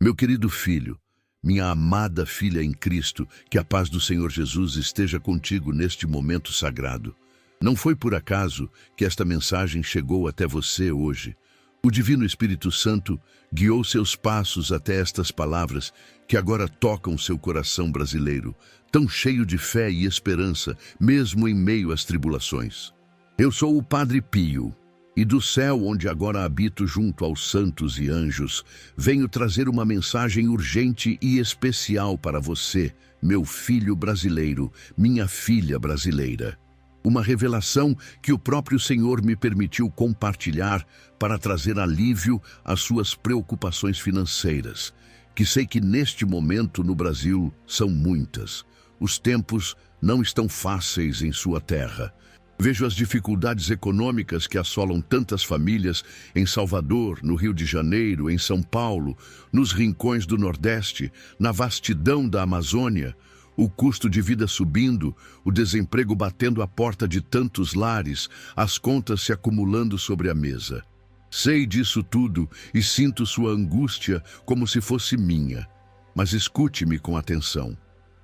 Meu querido filho, minha amada filha em Cristo, que a paz do Senhor Jesus esteja contigo neste momento sagrado. Não foi por acaso que esta mensagem chegou até você hoje. O Divino Espírito Santo guiou seus passos até estas palavras que agora tocam seu coração brasileiro, tão cheio de fé e esperança, mesmo em meio às tribulações. Eu sou o Padre Pio, e do céu, onde agora habito junto aos santos e anjos, venho trazer uma mensagem urgente e especial para você, meu filho brasileiro, minha filha brasileira. Uma revelação que o próprio Senhor me permitiu compartilhar para trazer alívio às suas preocupações financeiras, que sei que neste momento no Brasil são muitas. Os tempos não estão fáceis em sua terra. Vejo as dificuldades econômicas que assolam tantas famílias em Salvador, no Rio de Janeiro, em São Paulo, nos rincões do Nordeste, na vastidão da Amazônia, o custo de vida subindo, o desemprego batendo à porta de tantos lares, as contas se acumulando sobre a mesa. Sei disso tudo e sinto sua angústia como se fosse minha. Mas escute-me com atenção.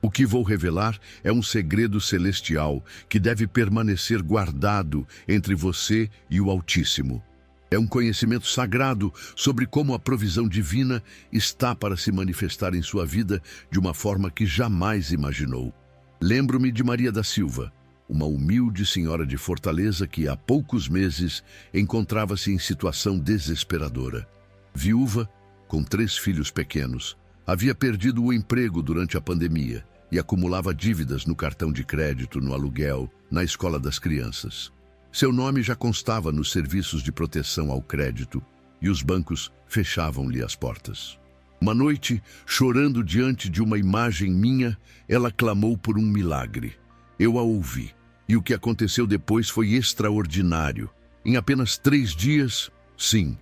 O que vou revelar é um segredo celestial que deve permanecer guardado entre você e o Altíssimo. É um conhecimento sagrado sobre como a provisão divina está para se manifestar em sua vida de uma forma que jamais imaginou. Lembro-me de Maria da Silva, uma humilde senhora de Fortaleza que há poucos meses encontrava-se em situação desesperadora. Viúva, com 3 filhos pequenos, havia perdido o emprego durante a pandemia e acumulava dívidas no cartão de crédito, no aluguel, na escola das crianças. Seu nome já constava nos serviços de proteção ao crédito e os bancos fechavam-lhe as portas. Uma noite, chorando diante de uma imagem minha, ela clamou por um milagre. Eu a ouvi, e o que aconteceu depois foi extraordinário. Em apenas 3 dias, sim,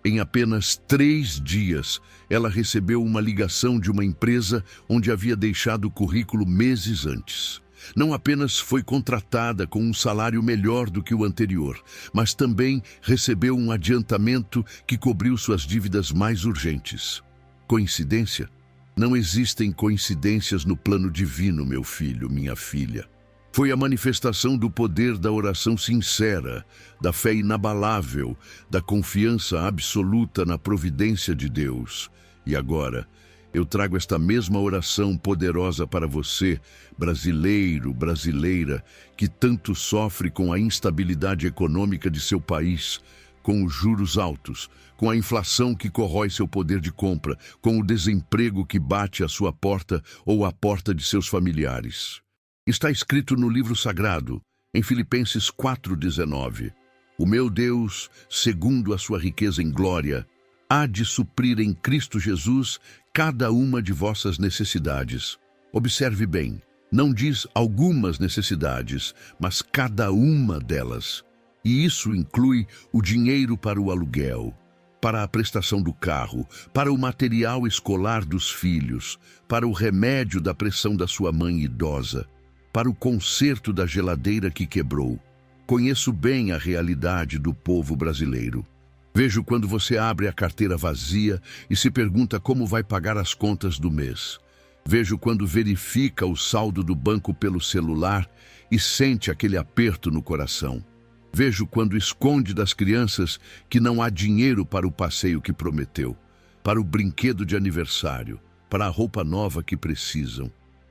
em apenas 3 dias, ela recebeu uma ligação de uma empresa onde havia deixado o currículo meses antes. Não apenas foi contratada com um salário melhor do que o anterior, mas também recebeu um adiantamento que cobriu suas dívidas mais urgentes. Coincidência? Não existem coincidências no plano divino, meu filho, minha filha. Foi a manifestação do poder da oração sincera, da fé inabalável, da confiança absoluta na providência de Deus. E agora, eu trago esta mesma oração poderosa para você, brasileiro, brasileira, que tanto sofre com a instabilidade econômica de seu país, com os juros altos, com a inflação que corrói seu poder de compra, com o desemprego que bate à sua porta ou à porta de seus familiares. Está escrito no livro sagrado, em Filipenses 4,19, o meu Deus, segundo a sua riqueza em glória, há de suprir em Cristo Jesus cada uma de vossas necessidades. Observe bem, não diz algumas necessidades, mas cada uma delas. E isso inclui o dinheiro para o aluguel, para a prestação do carro, para o material escolar dos filhos, para o remédio da pressão da sua mãe idosa, para o conserto da geladeira que quebrou. Conheço bem a realidade do povo brasileiro. Vejo quando você abre a carteira vazia e se pergunta como vai pagar as contas do mês. Vejo quando verifica o saldo do banco pelo celular e sente aquele aperto no coração. Vejo quando esconde das crianças que não há dinheiro para o passeio que prometeu, para o brinquedo de aniversário, para a roupa nova que precisam.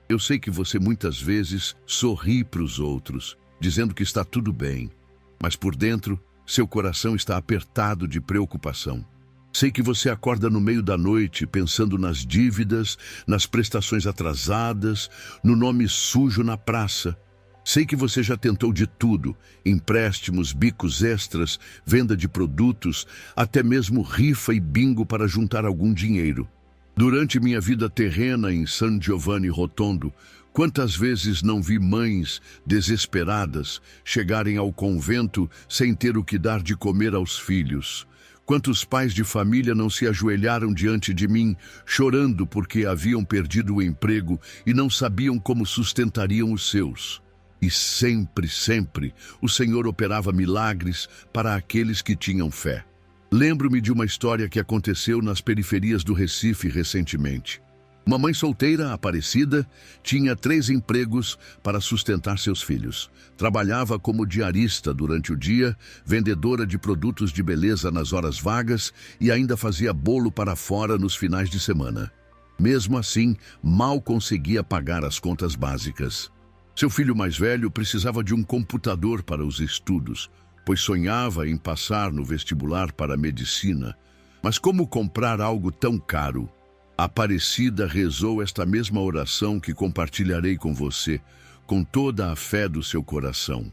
Eu sei que você muitas vezes sorri para os outros, dizendo que está tudo bem, mas por dentro, seu coração está apertado de preocupação. Sei que você acorda no meio da noite pensando nas dívidas, nas prestações atrasadas, no nome sujo na praça. Sei que você já tentou de tudo, empréstimos, bicos extras, venda de produtos, até mesmo rifa e bingo para juntar algum dinheiro. Durante minha vida terrena em San Giovanni Rotondo, quantas vezes não vi mães desesperadas chegarem ao convento sem ter o que dar de comer aos filhos? Quantos pais de família não se ajoelharam diante de mim, chorando porque haviam perdido o emprego e não sabiam como sustentariam os seus? E sempre, sempre, o Senhor operava milagres para aqueles que tinham fé. Lembro-me de uma história que aconteceu nas periferias do Recife recentemente. Uma mãe solteira, Aparecida, tinha 3 empregos para sustentar seus filhos. Trabalhava como diarista durante o dia, vendedora de produtos de beleza nas horas vagas e ainda fazia bolo para fora nos finais de semana. Mesmo assim, mal conseguia pagar as contas básicas. Seu filho mais velho precisava de um computador para os estudos, pois sonhava em passar no vestibular para a medicina. Mas como comprar algo tão caro? Aparecida rezou esta mesma oração que compartilharei com você, com toda a fé do seu coração.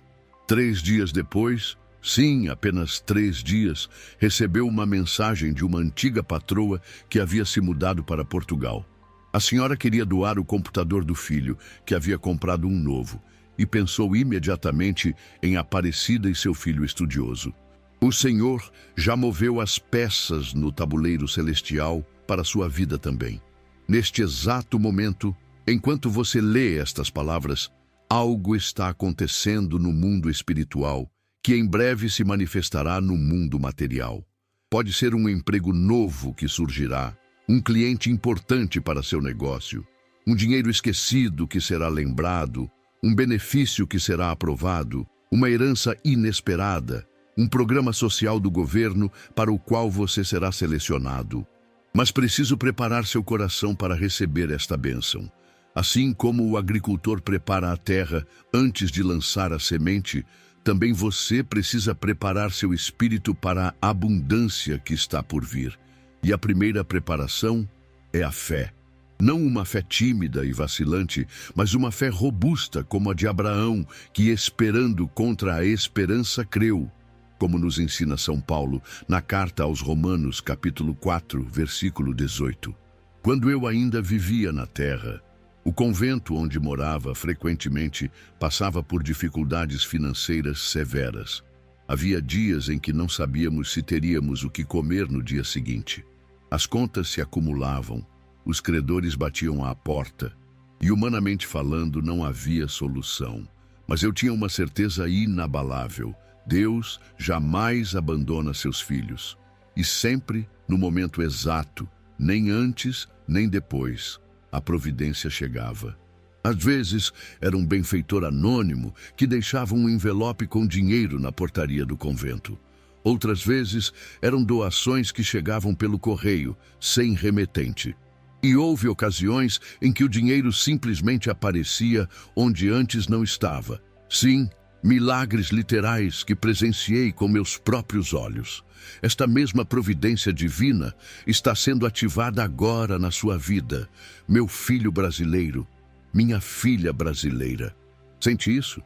3 dias depois, sim, apenas 3 dias, recebeu uma mensagem de uma antiga patroa que havia se mudado para Portugal. A senhora queria doar o computador do filho, que havia comprado um novo, e pensou imediatamente em Aparecida e seu filho estudioso. O Senhor já moveu as peças no tabuleiro celestial para a sua vida também. Neste exato momento, enquanto você lê estas palavras, algo está acontecendo no mundo espiritual, que em breve se manifestará no mundo material. Pode ser um emprego novo que surgirá, um cliente importante para seu negócio, um dinheiro esquecido que será lembrado, um benefício que será aprovado, uma herança inesperada, um programa social do governo para o qual você será selecionado. Mas preciso preparar seu coração para receber esta bênção. Assim como o agricultor prepara a terra antes de lançar a semente, também você precisa preparar seu espírito para a abundância que está por vir. E a primeira preparação é a fé. Não uma fé tímida e vacilante, mas uma fé robusta como a de Abraão, que esperando contra a esperança creu. Como nos ensina São Paulo na carta aos Romanos, capítulo 4, versículo 18. Quando eu ainda vivia na terra, o convento onde morava frequentemente passava por dificuldades financeiras severas. Havia dias em que não sabíamos se teríamos o que comer no dia seguinte. As contas se acumulavam, os credores batiam à porta e, humanamente falando, não havia solução. Mas eu tinha uma certeza inabalável. Deus jamais abandona seus filhos. E sempre, no momento exato, nem antes, nem depois, a providência chegava. Às vezes, era um benfeitor anônimo que deixava um envelope com dinheiro na portaria do convento. Outras vezes, eram doações que chegavam pelo correio, sem remetente. E houve ocasiões em que o dinheiro simplesmente aparecia onde antes não estava. Sim, milagres literais que presenciei com meus próprios olhos. Esta mesma providência divina está sendo ativada agora na sua vida, meu filho brasileiro, minha filha brasileira. Sente isso?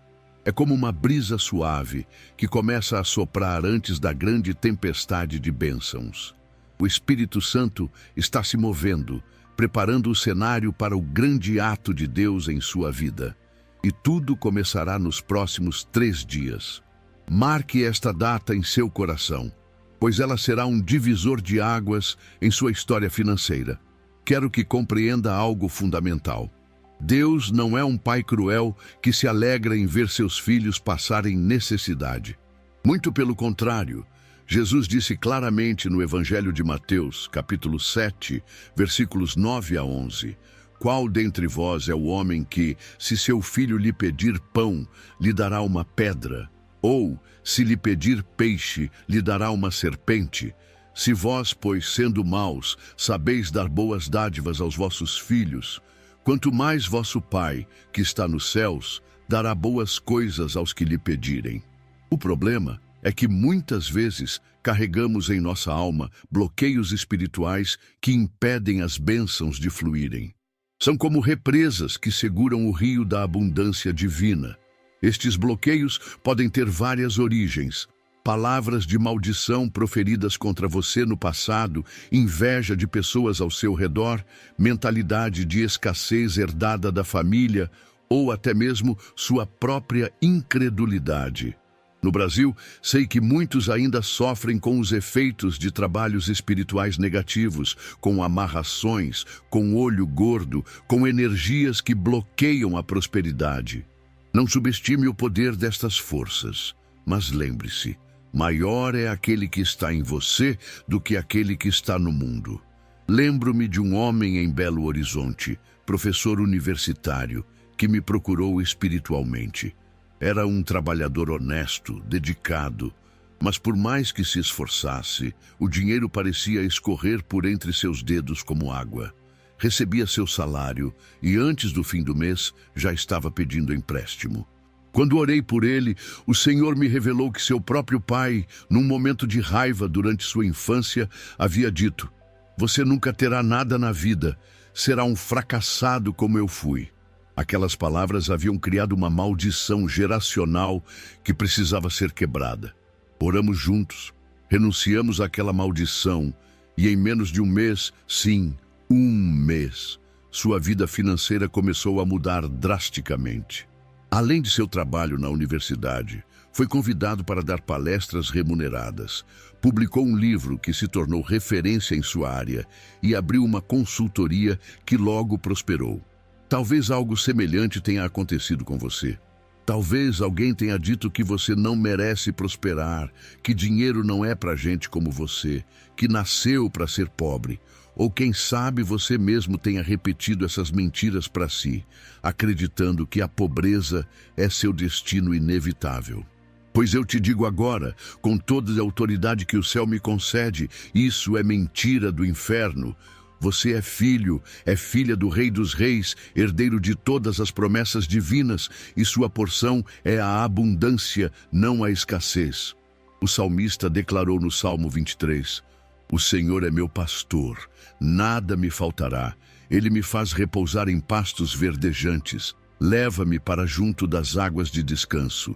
É como uma brisa suave que começa a soprar antes da grande tempestade de bênçãos. O Espírito Santo está se movendo, preparando o cenário para o grande ato de Deus em sua vida. E tudo começará nos próximos 3 dias. Marque esta data em seu coração, pois ela será um divisor de águas em sua história financeira. Quero que compreenda algo fundamental. Deus não é um pai cruel que se alegra em ver seus filhos passarem necessidade. Muito pelo contrário, Jesus disse claramente no Evangelho de Mateus, capítulo 7, versículos 9 a 11, qual dentre vós é o homem que, se seu filho lhe pedir pão, lhe dará uma pedra? Ou, se lhe pedir peixe, lhe dará uma serpente? Se vós, pois, sendo maus, sabeis dar boas dádivas aos vossos filhos, quanto mais vosso Pai, que está nos céus, dará boas coisas aos que lhe pedirem. O problema é que muitas vezes carregamos em nossa alma bloqueios espirituais que impedem as bênçãos de fluírem. São como represas que seguram o rio da abundância divina. Estes bloqueios podem ter várias origens. Palavras de maldição proferidas contra você no passado, inveja de pessoas ao seu redor, mentalidade de escassez herdada da família ou até mesmo sua própria incredulidade. No Brasil, sei que muitos ainda sofrem com os efeitos de trabalhos espirituais negativos, com amarrações, com olho gordo, com energias que bloqueiam a prosperidade. Não subestime o poder destas forças, mas lembre-se, Maior é aquele que está em você do que aquele que está no mundo. Lembro-me de um homem em Belo Horizonte, professor universitário, que me procurou espiritualmente. Era um trabalhador honesto, dedicado, mas por mais que se esforçasse, o dinheiro parecia escorrer por entre seus dedos como água. Recebia seu salário e antes do fim do mês já estava pedindo empréstimo. Quando orei por ele, o Senhor me revelou que seu próprio pai, num momento de raiva durante sua infância, havia dito: "Você nunca terá nada na vida, será um fracassado como eu fui." Aquelas palavras haviam criado uma maldição geracional que precisava ser quebrada. Oramos juntos, renunciamos àquela maldição e em menos de um mês, sim, um mês, sua vida financeira começou a mudar drasticamente. Além de seu trabalho na universidade, foi convidado para dar palestras remuneradas, publicou um livro que se tornou referência em sua área e abriu uma consultoria que logo prosperou. Talvez algo semelhante tenha acontecido com você. Talvez alguém tenha dito que você não merece prosperar, que dinheiro não é para gente como você, que nasceu para ser pobre. Ou quem sabe você mesmo tenha repetido essas mentiras para si, acreditando que a pobreza é seu destino inevitável. Pois eu te digo agora, com toda a autoridade que o céu me concede, isso é mentira do inferno. Você é filha do Rei dos Reis, herdeiro de todas as promessas divinas, e sua porção é a abundância, não a escassez. O salmista declarou no Salmo 23, "O Senhor é meu pastor, nada me faltará. Ele me faz repousar em pastos verdejantes, leva-me para junto das águas de descanso."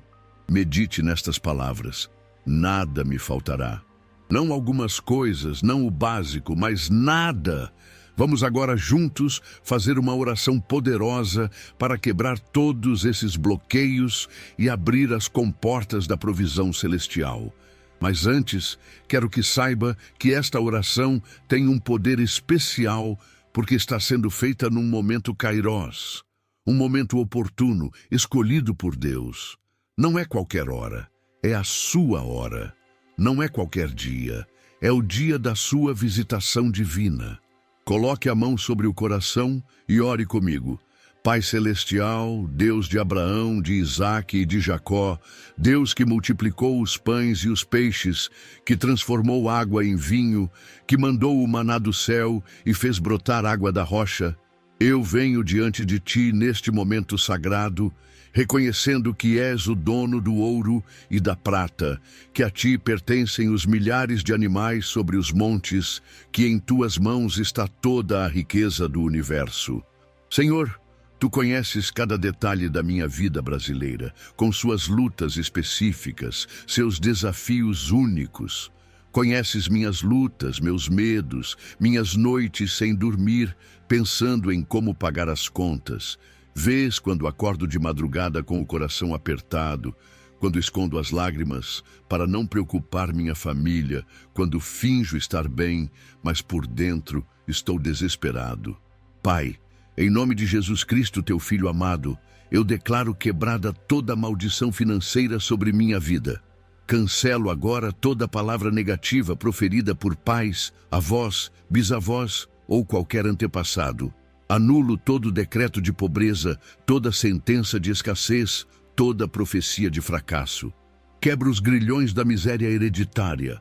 Medite nestas palavras, nada me faltará. Não algumas coisas, não o básico, mas nada. Vamos agora juntos fazer uma oração poderosa para quebrar todos esses bloqueios e abrir as comportas da provisão celestial. Mas antes, quero que saiba que esta oração tem um poder especial porque está sendo feita num momento kairós, um momento oportuno, escolhido por Deus. Não é qualquer hora, é a sua hora. Não é qualquer dia, é o dia da sua visitação divina. Coloque a mão sobre o coração e ore comigo. Pai Celestial, Deus de Abraão, de Isaque e de Jacó, Deus que multiplicou os pães e os peixes, que transformou água em vinho, que mandou o maná do céu e fez brotar água da rocha, eu venho diante de ti neste momento sagrado, reconhecendo que és o dono do ouro e da prata, que a ti pertencem os milhares de animais sobre os montes, que em tuas mãos está toda a riqueza do universo. Senhor, tu conheces cada detalhe da minha vida brasileira, com suas lutas específicas, seus desafios únicos. Conheces minhas lutas, meus medos, minhas noites sem dormir, pensando em como pagar as contas. Vês quando acordo de madrugada com o coração apertado, quando escondo as lágrimas para não preocupar minha família, quando finjo estar bem, mas por dentro estou desesperado. Pai, em nome de Jesus Cristo, teu Filho amado, eu declaro quebrada toda maldição financeira sobre minha vida. Cancelo agora toda palavra negativa proferida por pais, avós, bisavós ou qualquer antepassado. Anulo todo decreto de pobreza, toda sentença de escassez, toda profecia de fracasso. Quebro os grilhões da miséria hereditária.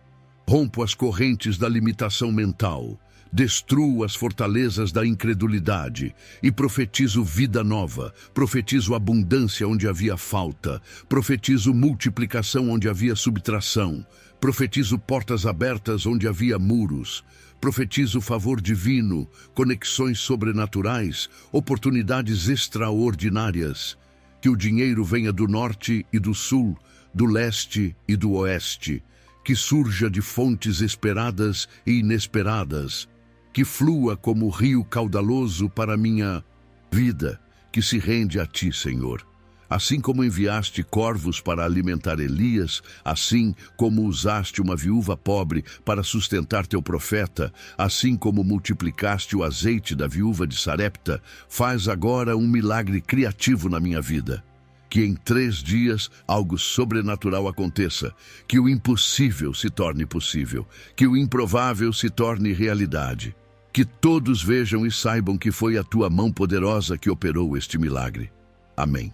Rompo as correntes da limitação mental. Destruo as fortalezas da incredulidade e profetizo vida nova, profetizo abundância onde havia falta, profetizo multiplicação onde havia subtração, profetizo portas abertas onde havia muros, profetizo favor divino, conexões sobrenaturais, oportunidades extraordinárias, que o dinheiro venha do norte e do sul, do leste e do oeste, que surja de fontes esperadas e inesperadas, que flua como rio caudaloso para minha vida, que se rende a ti, Senhor. Assim como enviaste corvos para alimentar Elias, assim como usaste uma viúva pobre para sustentar teu profeta, assim como multiplicaste o azeite da viúva de Sarepta, faz agora um milagre criativo na minha vida. Que em 3 dias algo sobrenatural aconteça, que o impossível se torne possível, que o improvável se torne realidade. Que todos vejam e saibam que foi a tua mão poderosa que operou este milagre. Amém.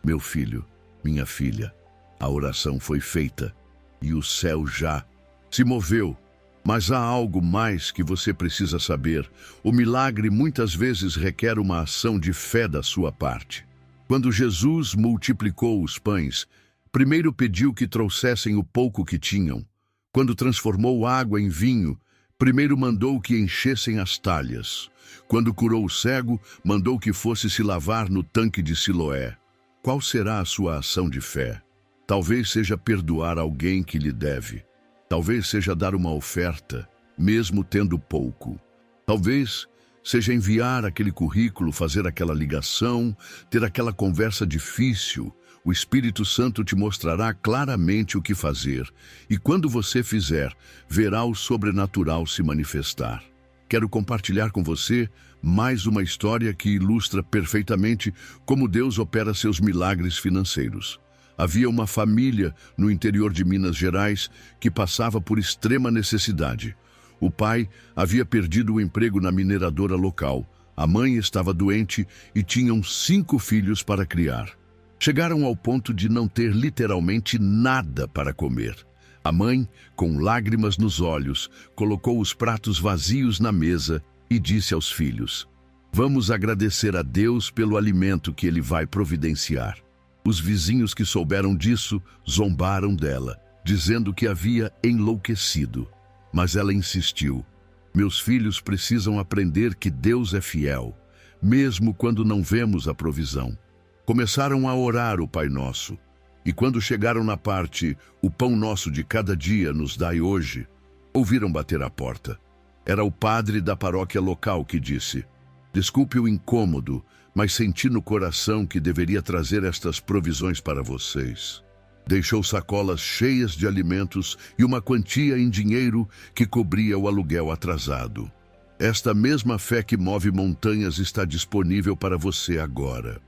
Meu filho, minha filha, a oração foi feita e o céu já se moveu. Mas há algo mais que você precisa saber. O milagre muitas vezes requer uma ação de fé da sua parte. Quando Jesus multiplicou os pães, primeiro pediu que trouxessem o pouco que tinham. Quando transformou água em vinho, primeiro mandou que enchessem as talhas. Quando curou o cego, mandou que fosse se lavar no tanque de Siloé. Qual será a sua ação de fé? Talvez seja perdoar alguém que lhe deve. Talvez seja dar uma oferta, mesmo tendo pouco. Talvez seja enviar aquele currículo, fazer aquela ligação, ter aquela conversa difícil. O Espírito Santo te mostrará claramente o que fazer, e quando você fizer, verá o sobrenatural se manifestar. Quero compartilhar com você mais uma história que ilustra perfeitamente como Deus opera seus milagres financeiros. Havia uma família no interior de Minas Gerais que passava por extrema necessidade. O pai havia perdido o emprego na mineradora local. A mãe estava doente e tinham 5 filhos para criar. Chegaram ao ponto de não ter literalmente nada para comer. A mãe, com lágrimas nos olhos, colocou os pratos vazios na mesa e disse aos filhos: "Vamos agradecer a Deus pelo alimento que Ele vai providenciar." Os vizinhos que souberam disso zombaram dela, dizendo que havia enlouquecido. Mas ela insistiu: "Meus filhos precisam aprender que Deus é fiel, mesmo quando não vemos a provisão." Começaram a orar o Pai Nosso, e quando chegaram na parte "O pão nosso de cada dia nos dai hoje", ouviram bater à porta. Era o padre da paróquia local que disse: "Desculpe o incômodo, mas senti no coração que deveria trazer estas provisões para vocês." Deixou sacolas cheias de alimentos e uma quantia em dinheiro que cobria o aluguel atrasado. Esta mesma fé que move montanhas está disponível para você agora.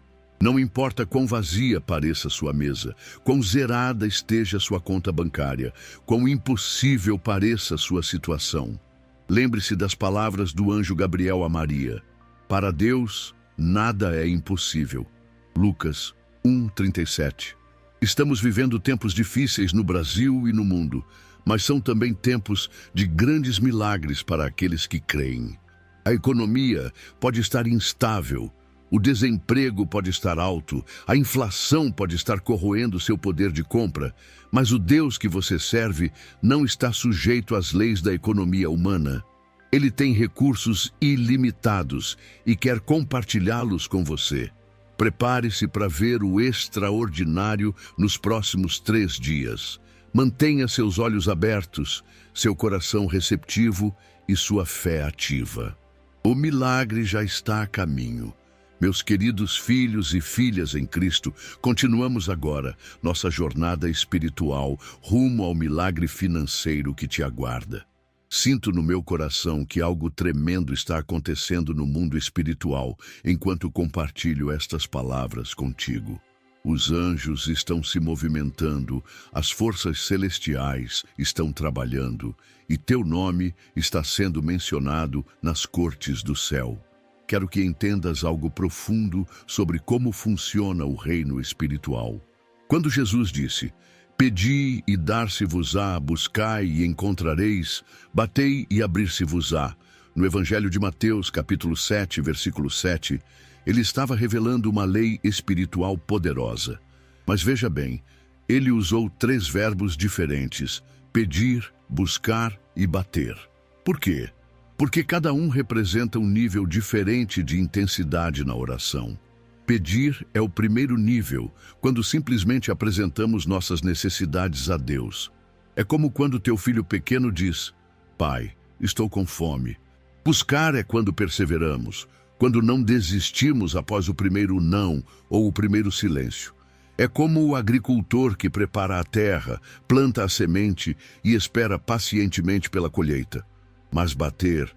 Não importa quão vazia pareça sua mesa, quão zerada esteja sua conta bancária, quão impossível pareça sua situação. Lembre-se das palavras do anjo Gabriel a Maria: "Para Deus, nada é impossível." Lucas 1:37. Estamos vivendo tempos difíceis no Brasil e no mundo, mas são também tempos de grandes milagres para aqueles que creem. A economia pode estar instável, o desemprego pode estar alto, a inflação pode estar corroendo seu poder de compra, mas o Deus que você serve não está sujeito às leis da economia humana. Ele tem recursos ilimitados e quer compartilhá-los com você. Prepare-se para ver o extraordinário nos próximos 3 dias. Mantenha seus olhos abertos, seu coração receptivo e sua fé ativa. O milagre já está a caminho. Meus queridos filhos e filhas em Cristo, continuamos agora nossa jornada espiritual rumo ao milagre financeiro que te aguarda. Sinto no meu coração que algo tremendo está acontecendo no mundo espiritual enquanto compartilho estas palavras contigo. Os anjos estão se movimentando, as forças celestiais estão trabalhando e teu nome está sendo mencionado nas cortes do céu. Quero que entendas algo profundo sobre como funciona o reino espiritual. Quando Jesus disse: "Pedi e dar-se-vos-á, buscai e encontrareis, batei e abrir-se-vos-á", no Evangelho de Mateus, capítulo 7, versículo 7, ele estava revelando uma lei espiritual poderosa. Mas veja bem, ele usou 3 verbos diferentes: pedir, buscar e bater. Por quê? Porque cada um representa um nível diferente de intensidade na oração. Pedir é o primeiro nível, quando simplesmente apresentamos nossas necessidades a Deus. É como quando teu filho pequeno diz: "Pai, estou com fome." Buscar é quando perseveramos, quando não desistimos após o primeiro não ou o primeiro silêncio. É como o agricultor que prepara a terra, planta a semente e espera pacientemente pela colheita. Mas bater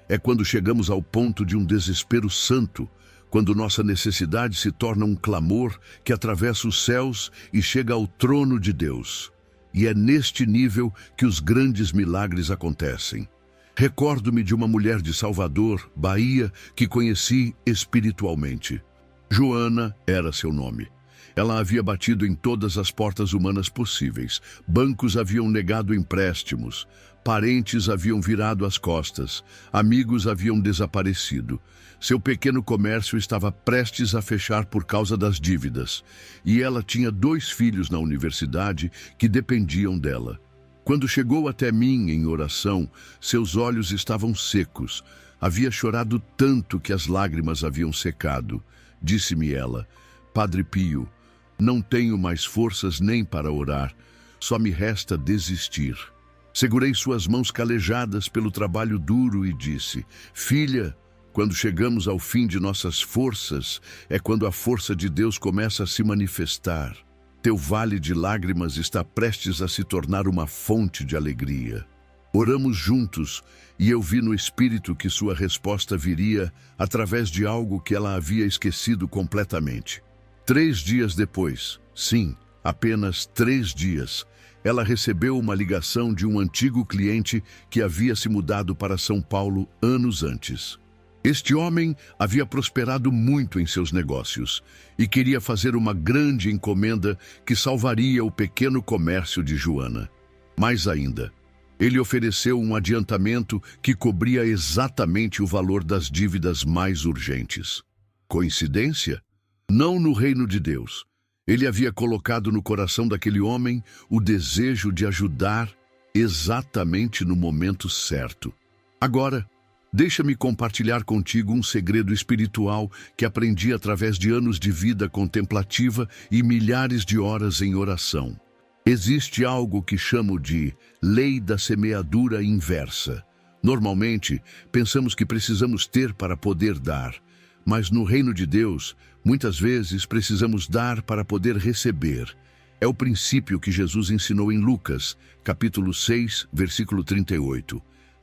é quando chegamos ao ponto de um desespero santo, quando nossa necessidade se torna um clamor que atravessa os céus e chega ao trono de Deus. E é neste nível que os grandes milagres acontecem. Recordo-me de uma mulher de Salvador, Bahia, que conheci espiritualmente. Joana era seu nome. Ela havia batido em todas as portas humanas possíveis. Bancos haviam negado empréstimos. Parentes haviam virado as costas. Amigos haviam desaparecido. Seu pequeno comércio estava prestes a fechar por causa das dívidas. E ela tinha 2 filhos na universidade que dependiam dela. Quando chegou até mim em oração, seus olhos estavam secos. Havia chorado tanto que as lágrimas haviam secado. Disse-me ela: Padre Pio, não tenho mais forças nem para orar. Só me resta desistir. Segurei suas mãos calejadas pelo trabalho duro e disse: Filha, quando chegamos ao fim de nossas forças, é quando a força de Deus começa a se manifestar. Teu vale de lágrimas está prestes a se tornar uma fonte de alegria. Oramos juntos e eu vi no Espírito que sua resposta viria através de algo que ela havia esquecido completamente. 3 dias depois, sim, apenas 3 dias, ela recebeu uma ligação de um antigo cliente que havia se mudado para São Paulo anos antes. Este homem havia prosperado muito em seus negócios e queria fazer uma grande encomenda que salvaria o pequeno comércio de Joana. Mais ainda, ele ofereceu um adiantamento que cobria exatamente o valor das dívidas mais urgentes. Coincidência? Não no reino de Deus. Ele havia colocado no coração daquele homem o desejo de ajudar exatamente no momento certo. Agora, deixa-me compartilhar contigo um segredo espiritual que aprendi através de anos de vida contemplativa e milhares de horas em oração. Existe algo que chamo de lei da semeadura inversa. Normalmente, pensamos que precisamos ter para poder dar, mas no reino de Deus, muitas vezes precisamos dar para poder receber. É o princípio que Jesus ensinou em Lucas, capítulo 6, versículo 38.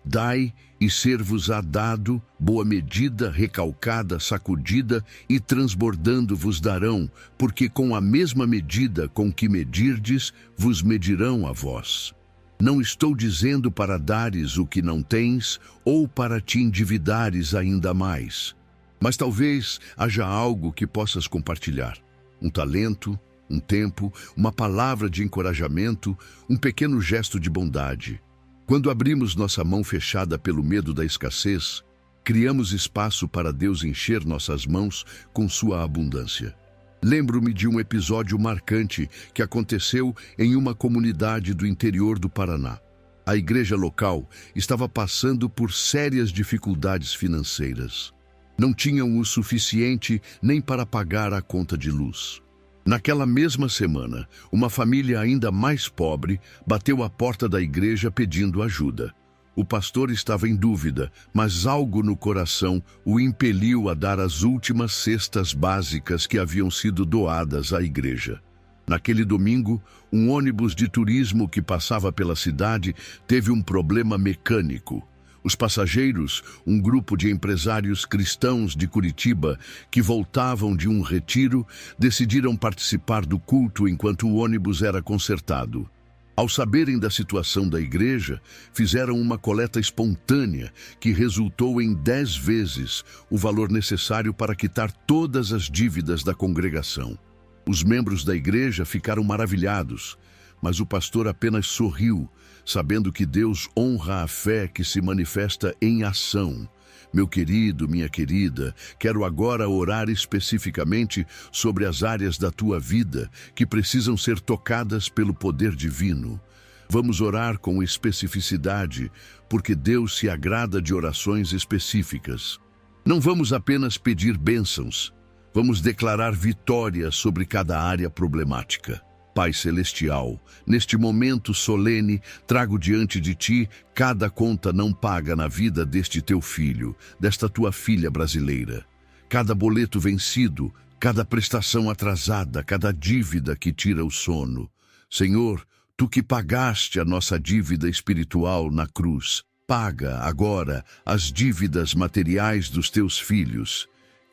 Dai e ser-vos-á dado, boa medida, recalcada, sacudida e transbordando vos darão, porque com a mesma medida com que medirdes, vos medirão a vós. Não estou dizendo para dares o que não tens, ou para te endividares ainda mais. Mas talvez haja algo que possas compartilhar. Um talento, um tempo, uma palavra de encorajamento, um pequeno gesto de bondade. Quando abrimos nossa mão fechada pelo medo da escassez, criamos espaço para Deus encher nossas mãos com sua abundância. Lembro-me de um episódio marcante que aconteceu em uma comunidade do interior do Paraná. A igreja local estava passando por sérias dificuldades financeiras. Não tinham o suficiente nem para pagar a conta de luz. Naquela mesma semana, uma família ainda mais pobre bateu à porta da igreja pedindo ajuda. O pastor estava em dúvida, mas algo no coração o impeliu a dar as últimas cestas básicas que haviam sido doadas à igreja. Naquele domingo, um ônibus de turismo que passava pela cidade teve um problema mecânico. Os passageiros, um grupo de empresários cristãos de Curitiba que voltavam de um retiro, decidiram participar do culto enquanto o ônibus era consertado. Ao saberem da situação da igreja, fizeram uma coleta espontânea que resultou em 10 vezes o valor necessário para quitar todas as dívidas da congregação. Os membros da igreja ficaram maravilhados, mas o pastor apenas sorriu, sabendo que Deus honra a fé que se manifesta em ação. Meu querido, minha querida, quero agora orar especificamente sobre as áreas da tua vida que precisam ser tocadas pelo poder divino. Vamos orar com especificidade, porque Deus se agrada de orações específicas. Não vamos apenas pedir bênçãos, vamos declarar vitória sobre cada área problemática. Pai Celestial, neste momento solene, trago diante de Ti cada conta não paga na vida deste Teu filho, desta Tua filha brasileira. Cada boleto vencido, cada prestação atrasada, cada dívida que tira o sono. Senhor, Tu que pagaste a nossa dívida espiritual na cruz, paga agora as dívidas materiais dos Teus filhos.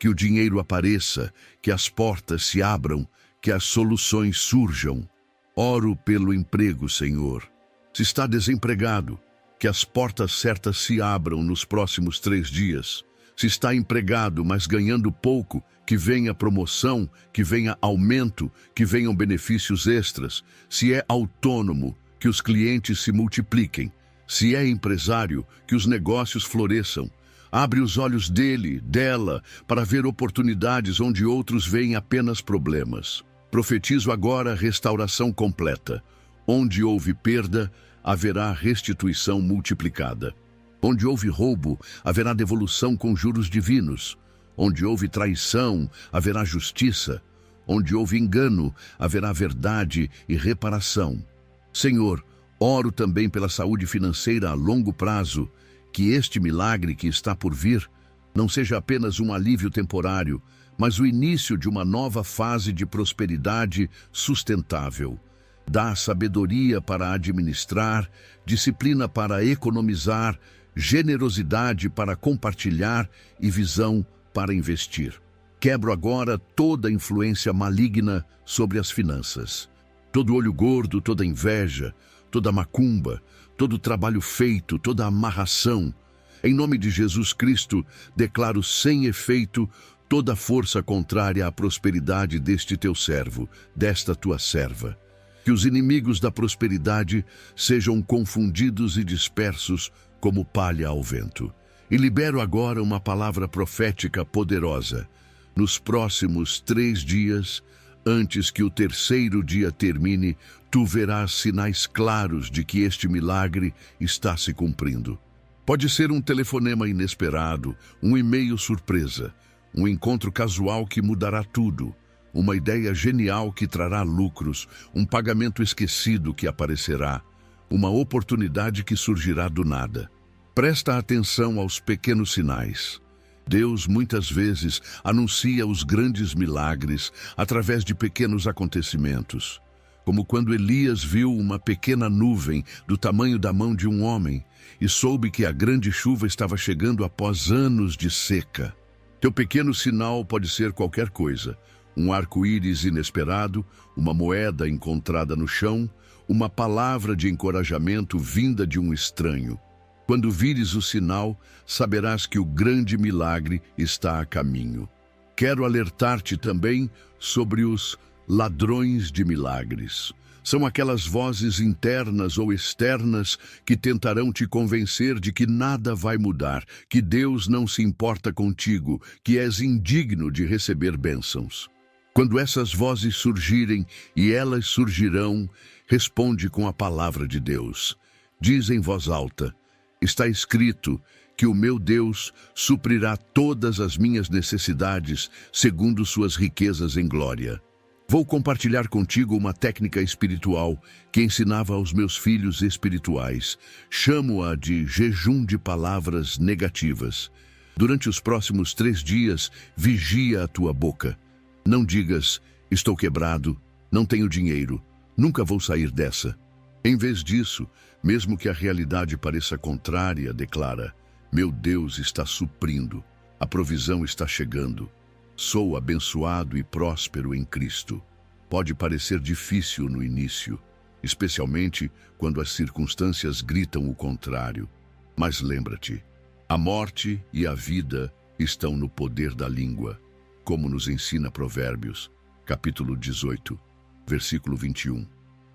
que o dinheiro apareça, que as portas se abram, que as soluções surjam. Oro pelo emprego, Senhor. Se está desempregado, que as portas certas se abram nos próximos 3 dias. Se está empregado, mas ganhando pouco, que venha promoção, que venha aumento, que venham benefícios extras. Se é autônomo, que os clientes se multipliquem. Se é empresário, que os negócios floresçam. Abre os olhos dele, dela, para ver oportunidades onde outros veem apenas problemas. Profetizo agora restauração completa. Onde houve perda, haverá restituição multiplicada. Onde houve roubo, haverá devolução com juros divinos. Onde houve traição, haverá justiça. Onde houve engano, haverá verdade e reparação. Senhor, oro também pela saúde financeira a longo prazo, que este milagre que está por vir não seja apenas um alívio temporário, mas o início de uma nova fase de prosperidade sustentável. Dá sabedoria para administrar, disciplina para economizar, generosidade para compartilhar e visão para investir. Quebro agora toda influência maligna sobre as finanças. Todo olho gordo, toda inveja, toda macumba, todo trabalho feito, toda amarração. Em nome de Jesus Cristo, declaro sem efeito toda força contrária à prosperidade deste teu servo, desta tua serva. Que os inimigos da prosperidade sejam confundidos e dispersos como palha ao vento. E libero agora uma palavra profética poderosa. Nos próximos 3 dias, antes que o 3º dia termine, tu verás sinais claros de que este milagre está se cumprindo. Pode ser um telefonema inesperado, um e-mail surpresa, um encontro casual que mudará tudo, uma ideia genial que trará lucros, um pagamento esquecido que aparecerá, uma oportunidade que surgirá do nada. Presta atenção aos pequenos sinais. Deus muitas vezes anuncia os grandes milagres através de pequenos acontecimentos, como quando Elias viu uma pequena nuvem do tamanho da mão de um homem e soube que a grande chuva estava chegando após anos de seca. Teu pequeno sinal pode ser qualquer coisa: um arco-íris inesperado, uma moeda encontrada no chão, uma palavra de encorajamento vinda de um estranho. Quando vires o sinal, saberás que o grande milagre está a caminho. Quero alertar-te também sobre os ladrões de milagres. São aquelas vozes internas ou externas que tentarão te convencer de que nada vai mudar, que Deus não se importa contigo, que és indigno de receber bênçãos. Quando essas vozes surgirem, e elas surgirão, responde com a palavra de Deus. Diz em voz alta: está escrito que o meu Deus suprirá todas as minhas necessidades segundo suas riquezas em glória. Vou compartilhar contigo uma técnica espiritual que ensinava aos meus filhos espirituais. Chamo-a de jejum de palavras negativas. Durante os próximos 3 dias, vigia a tua boca. Não digas: estou quebrado, não tenho dinheiro, nunca vou sair dessa. Em vez disso, mesmo que a realidade pareça contrária, declara: meu Deus está suprindo, a provisão está chegando. Sou abençoado e próspero em Cristo. Pode parecer difícil no início, especialmente quando as circunstâncias gritam o contrário. Mas lembra-te, a morte e a vida estão no poder da língua, como nos ensina Provérbios, capítulo 18, versículo 21.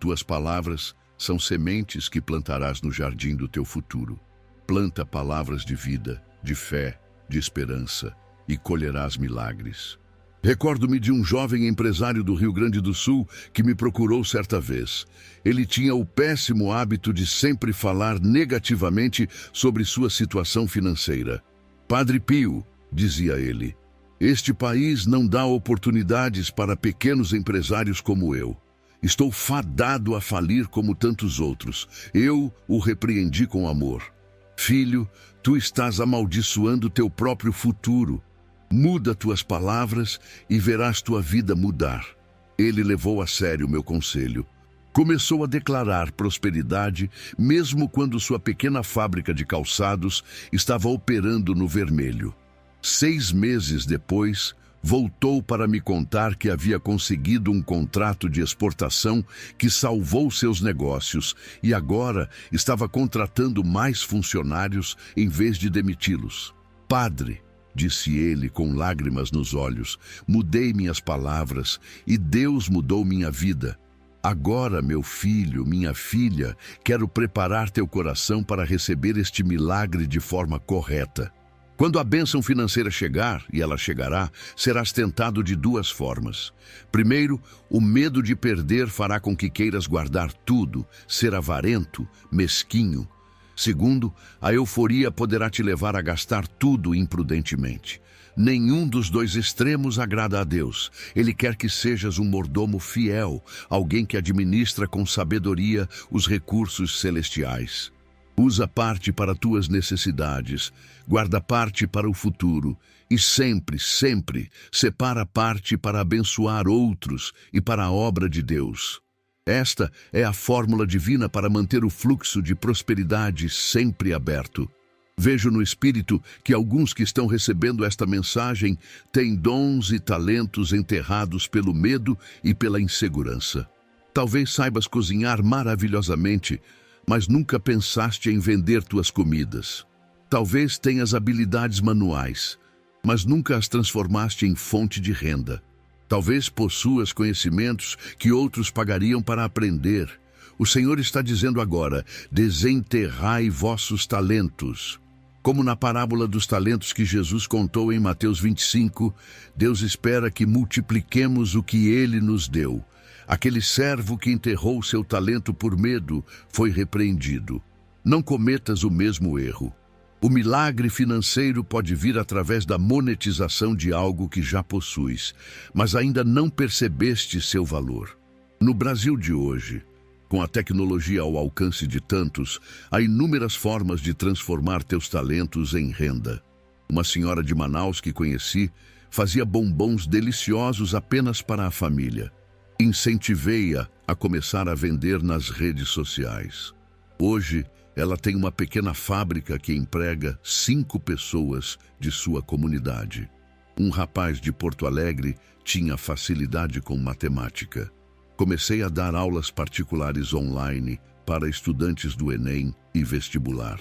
Tuas palavras são sementes que plantarás no jardim do teu futuro. Planta palavras de vida, de fé, de esperança, e colherás milagres. Recordo-me de um jovem empresário do Rio Grande do Sul que me procurou certa vez. Ele tinha o péssimo hábito de sempre falar negativamente sobre sua situação financeira. Padre Pio, dizia ele, este país não dá oportunidades para pequenos empresários como eu. Estou fadado a falir como tantos outros. Eu o repreendi com amor. Filho, tu estás amaldiçoando teu próprio futuro. Muda tuas palavras e verás tua vida mudar. Ele levou a sério meu conselho. Começou a declarar prosperidade, mesmo quando sua pequena fábrica de calçados estava operando no vermelho. 6 meses depois, voltou para me contar que havia conseguido um contrato de exportação que salvou seus negócios e agora estava contratando mais funcionários em vez de demiti-los. Padre, disse ele com lágrimas nos olhos, mudei minhas palavras e Deus mudou minha vida. Agora, meu filho, minha filha, quero preparar teu coração para receber este milagre de forma correta. Quando a bênção financeira chegar, e ela chegará, serás tentado de 2 formas. Primeiro, o medo de perder fará com que queiras guardar tudo, ser avarento, mesquinho. Segundo, a euforia poderá te levar a gastar tudo imprudentemente. Nenhum dos 2 extremos agrada a Deus. Ele quer que sejas um mordomo fiel, alguém que administra com sabedoria os recursos celestiais. Usa parte para tuas necessidades, guarda parte para o futuro e sempre, sempre separa parte para abençoar outros e para a obra de Deus. Esta é a fórmula divina para manter o fluxo de prosperidade sempre aberto. Vejo no Espírito que alguns que estão recebendo esta mensagem têm dons e talentos enterrados pelo medo e pela insegurança. Talvez saibas cozinhar maravilhosamente, mas nunca pensaste em vender tuas comidas. Talvez tenhas habilidades manuais, mas nunca as transformaste em fonte de renda. Talvez possuas conhecimentos que outros pagariam para aprender. O Senhor está dizendo agora: desenterrai vossos talentos. Como na parábola dos talentos que Jesus contou em Mateus 25, Deus espera que multipliquemos o que Ele nos deu. Aquele servo que enterrou seu talento por medo foi repreendido. Não cometas o mesmo erro. O milagre financeiro pode vir através da monetização de algo que já possuis, mas ainda não percebeste seu valor. No Brasil de hoje, com a tecnologia ao alcance de tantos, há inúmeras formas de transformar teus talentos em renda. Uma senhora de Manaus que conheci fazia bombons deliciosos apenas para a família. Incentivei-a a começar a vender nas redes sociais. Hoje, ela tem uma pequena fábrica que emprega 5 pessoas de sua comunidade. Um rapaz de Porto Alegre tinha facilidade com matemática. Comecei a dar aulas particulares online para estudantes do Enem e vestibular.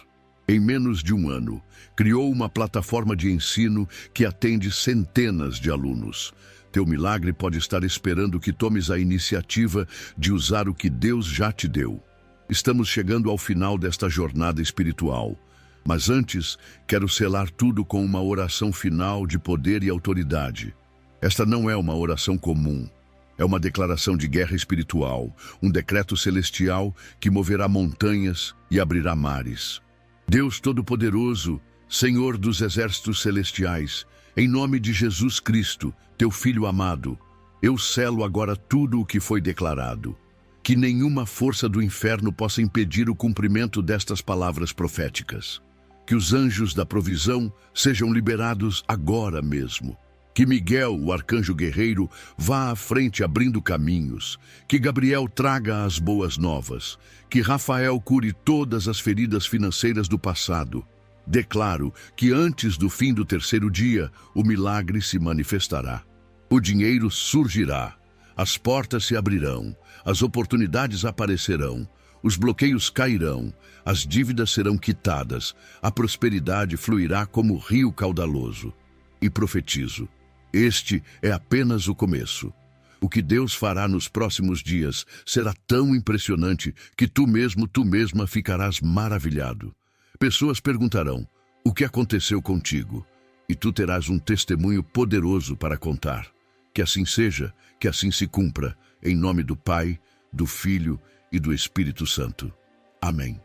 Em menos de 1 ano, criou uma plataforma de ensino que atende centenas de alunos. Teu milagre pode estar esperando que tomes a iniciativa de usar o que Deus já te deu. Estamos chegando ao final desta jornada espiritual, mas antes quero selar tudo com uma oração final de poder e autoridade. Esta não é uma oração comum. É uma declaração de guerra espiritual, um decreto celestial que moverá montanhas e abrirá mares. Deus Todo-Poderoso, Senhor dos exércitos celestiais, em nome de Jesus Cristo, teu Filho amado, eu selo agora tudo o que foi declarado. Que nenhuma força do inferno possa impedir o cumprimento destas palavras proféticas. Que os anjos da provisão sejam liberados agora mesmo. Que Miguel, o arcanjo guerreiro, vá à frente abrindo caminhos. Que Gabriel traga as boas novas. Que Rafael cure todas as feridas financeiras do passado. Declaro que antes do fim do 3º dia, o milagre se manifestará. O dinheiro surgirá. As portas se abrirão, as oportunidades aparecerão, os bloqueios cairão, as dívidas serão quitadas, a prosperidade fluirá como rio caudaloso. E profetizo, este é apenas o começo. O que Deus fará nos próximos dias será tão impressionante que tu mesma ficarás maravilhado. Pessoas perguntarão, o que aconteceu contigo? E tu terás um testemunho poderoso para contar. Que assim seja, que assim se cumpra, em nome do Pai, do Filho e do Espírito Santo. Amém.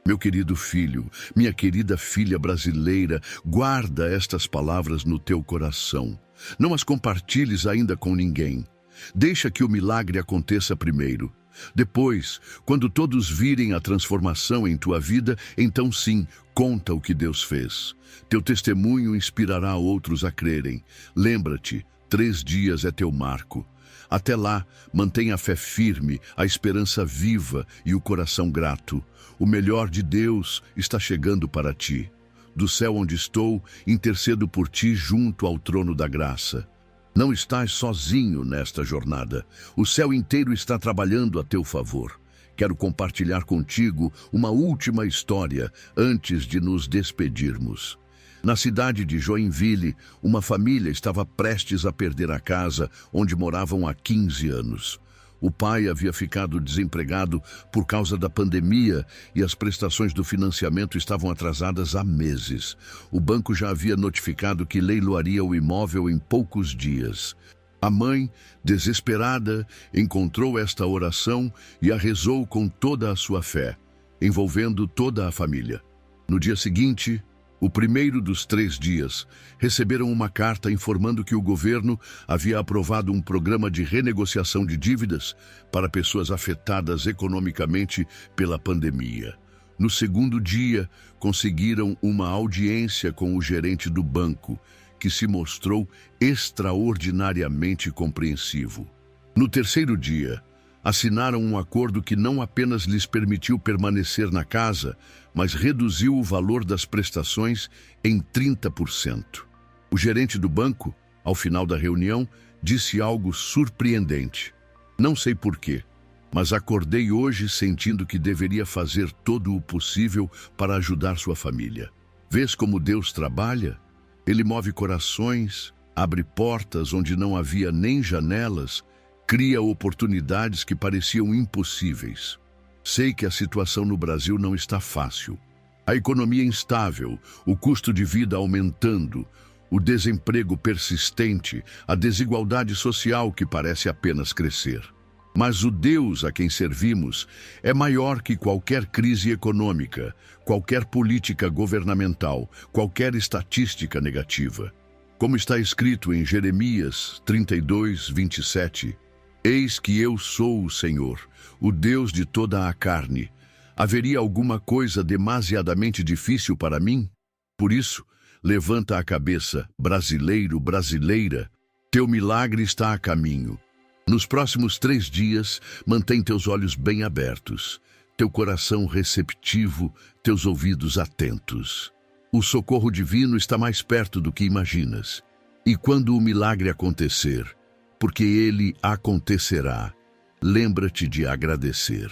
Meu querido filho, minha querida filha brasileira, guarda estas palavras no teu coração. Não as compartilhes ainda com ninguém. Deixa que o milagre aconteça primeiro. Depois, quando todos virem a transformação em tua vida, então sim, conta o que Deus fez. Teu testemunho inspirará outros a crerem. Lembra-te, 3 dias é teu marco. Até lá, mantenha a fé firme, a esperança viva e o coração grato. O melhor de Deus está chegando para ti. do céu onde estou, intercedo por ti junto ao trono da graça. Não estás sozinho nesta jornada. O céu inteiro está trabalhando a teu favor. Quero compartilhar contigo uma última história antes de nos despedirmos. Na cidade de Joinville, uma família estava prestes a perder a casa onde moravam há 15 anos. O pai havia ficado desempregado por causa da pandemia e as prestações do financiamento estavam atrasadas há meses. O banco já havia notificado que leiloaria o imóvel em poucos dias. A mãe, desesperada, encontrou esta oração e a rezou com toda a sua fé, envolvendo toda a família. No dia seguinte, o primeiro dos 3 dias, receberam uma carta informando que o governo havia aprovado um programa de renegociação de dívidas para pessoas afetadas economicamente pela pandemia. No segundo dia, conseguiram uma audiência com o gerente do banco, que se mostrou extraordinariamente compreensivo. No terceiro dia, assinaram um acordo que não apenas lhes permitiu permanecer na casa, mas reduziu o valor das prestações em 30%. O gerente do banco, ao final da reunião, disse algo surpreendente. Não sei porquê, mas acordei hoje sentindo que deveria fazer todo o possível para ajudar sua família. Vês como Deus trabalha? Ele move corações, abre portas onde não havia nem janelas, cria oportunidades que pareciam impossíveis. Sei que a situação no Brasil não está fácil. A economia instável, o custo de vida aumentando, o desemprego persistente, a desigualdade social que parece apenas crescer. Mas o Deus a quem servimos é maior que qualquer crise econômica, qualquer política governamental, qualquer estatística negativa. Como está escrito em Jeremias 32, 27, Eis que eu sou o Senhor, o Deus de toda a carne. Haveria alguma coisa demasiadamente difícil para mim? Por isso, levanta a cabeça, brasileiro, brasileira. Teu milagre está a caminho. Nos próximos 3 dias, mantém teus olhos bem abertos, teu coração receptivo, teus ouvidos atentos. O socorro divino está mais perto do que imaginas. E quando o milagre acontecer, porque ele acontecerá, lembra-te de agradecer.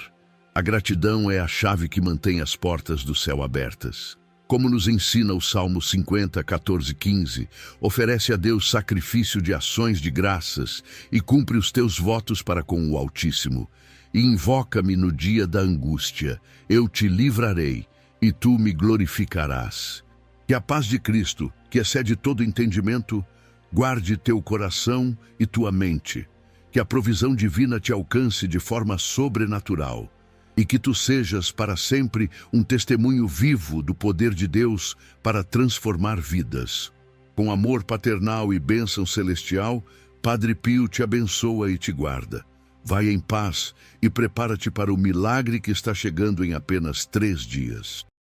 A gratidão é a chave que mantém as portas do céu abertas. Como nos ensina o Salmo 50, 14, 15, oferece a Deus sacrifício de ações de graças e cumpre os teus votos para com o Altíssimo. E invoca-me no dia da angústia, eu te livrarei e tu me glorificarás. Que a paz de Cristo, que excede todo entendimento, guarde teu coração e tua mente, que a provisão divina te alcance de forma sobrenatural e que tu sejas para sempre um testemunho vivo do poder de Deus para transformar vidas. Com amor paternal e bênção celestial, Padre Pio te abençoa e te guarda. Vai em paz e prepara-te para o milagre que está chegando em apenas 3 dias.